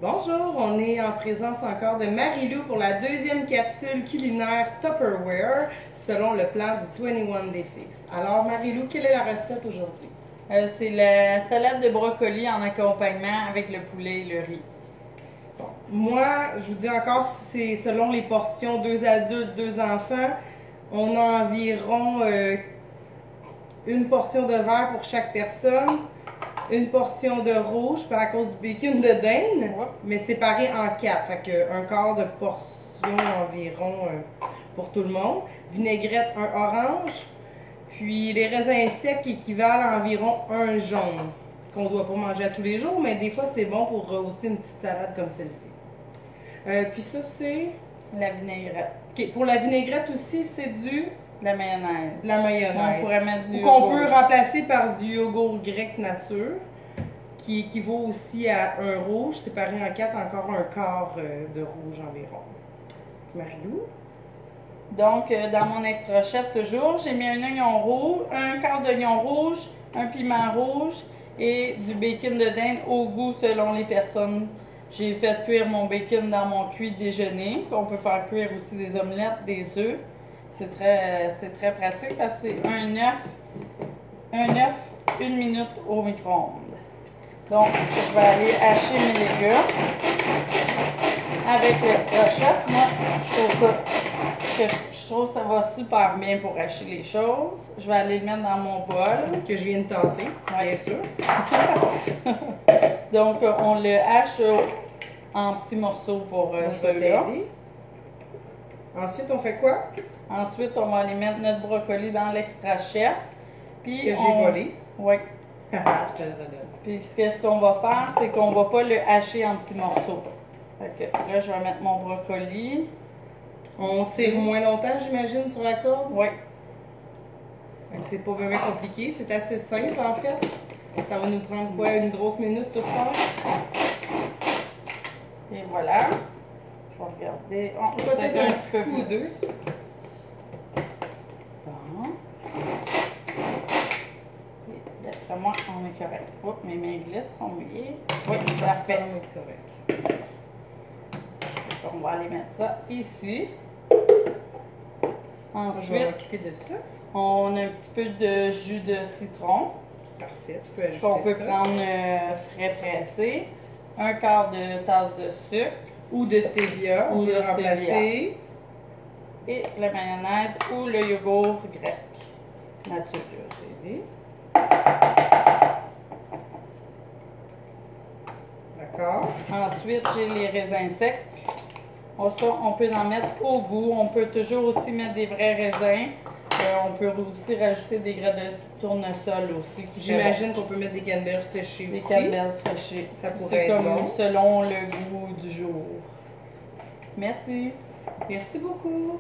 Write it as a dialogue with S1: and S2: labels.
S1: Bonjour, on est en présence encore de Marie-Lou pour la deuxième capsule culinaire Tupperware selon le plan du 21 Day Fix. Alors Marie-Lou, quelle est la recette aujourd'hui?
S2: C'est la salade de brocoli en accompagnement avec le poulet et le riz.
S1: Bon, moi, je vous dis encore, c'est selon les portions, 2 adultes, 2 enfants. On a environ une portion de verre pour chaque personne. Une portion de rouge à cause du bacon de dinde, mais séparé en 4. Fait que un quart de portion environ pour tout le monde. Vinaigrette, un orange. Puis les raisins secs équivalent à environ un jaune, qu'on ne doit pas manger à tous les jours, mais des fois c'est bon pour rehausser une petite salade comme celle-ci. Puis ça c'est...
S2: La vinaigrette.
S1: OK. Pour la vinaigrette aussi, c'est
S2: la mayonnaise.
S1: La mayonnaise.
S2: On pourrait mettre du
S1: qu'on peut remplacer par du yogourt grec nature, qui équivaut aussi à un rouge, séparé en 4, encore un quart de rouge environ. Marie-Lou?
S2: Donc, dans mon extra chef toujours, j'ai mis un oignon rouge, un quart d'oignon rouge, un piment rouge et du bacon de dinde au goût selon les personnes. J'ai fait cuire mon bacon dans mon cuit déjeuner, qu'on peut faire cuire aussi des omelettes, des œufs. C'est très pratique parce que c'est un œuf, 1 minute au micro-ondes. Donc, je vais aller hacher mes légumes avec l'extra chef. Moi, je trouve que ça va super bien pour hacher les choses. Je vais aller le mettre dans mon bol.
S1: Que je viens de tasser, bien sûr.
S2: Donc, on le hache en petits morceaux pour ceux-là.
S1: Ensuite, on fait quoi?
S2: Ensuite, on va aller mettre notre brocoli dans l'extra chef. Puis
S1: que j'ai volé.
S2: Oui.
S1: Je te le redonne.
S2: Puis ce qu'on va faire, c'est qu'on va pas le hacher en petits morceaux. Fait que là, je vais mettre mon brocoli.
S1: On tire moins longtemps, j'imagine, sur la corde?
S2: Oui.
S1: C'est pas vraiment compliqué, c'est assez simple en fait. Ça va nous prendre quoi, une grosse minute tout faire?
S2: Et voilà. Je vais regarder.
S1: Peut-être un petit coup ou deux.
S2: Bon. D'après moi, on est correct. Oups, mes mains glissent, sont mouillées. Oui, c'est parfait.
S1: On est correct.
S2: On va aller mettre ça ici. Ensuite,
S1: je vais m'occuper de ça.
S2: On a un petit peu de jus de citron.
S1: Parfait, tu peux ajouter ça.
S2: On peut prendre frais pressé, un quart de tasse de sucre.
S1: Ou de stevia,
S2: ou de
S1: remplacer.
S2: Et la mayonnaise ou le yogourt grec nature.
S1: D'accord.
S2: Ensuite, j'ai les raisins secs. Ça, on peut en mettre au goût. On peut toujours aussi mettre des vrais raisins. On peut aussi rajouter des graines de tournesol aussi.
S1: J'imagine qu'on peut mettre des canneberges séchées aussi.
S2: Des canneberges séchées.
S1: Ça pourrait être bon.
S2: Selon le goût du jour. Merci.
S1: Merci beaucoup.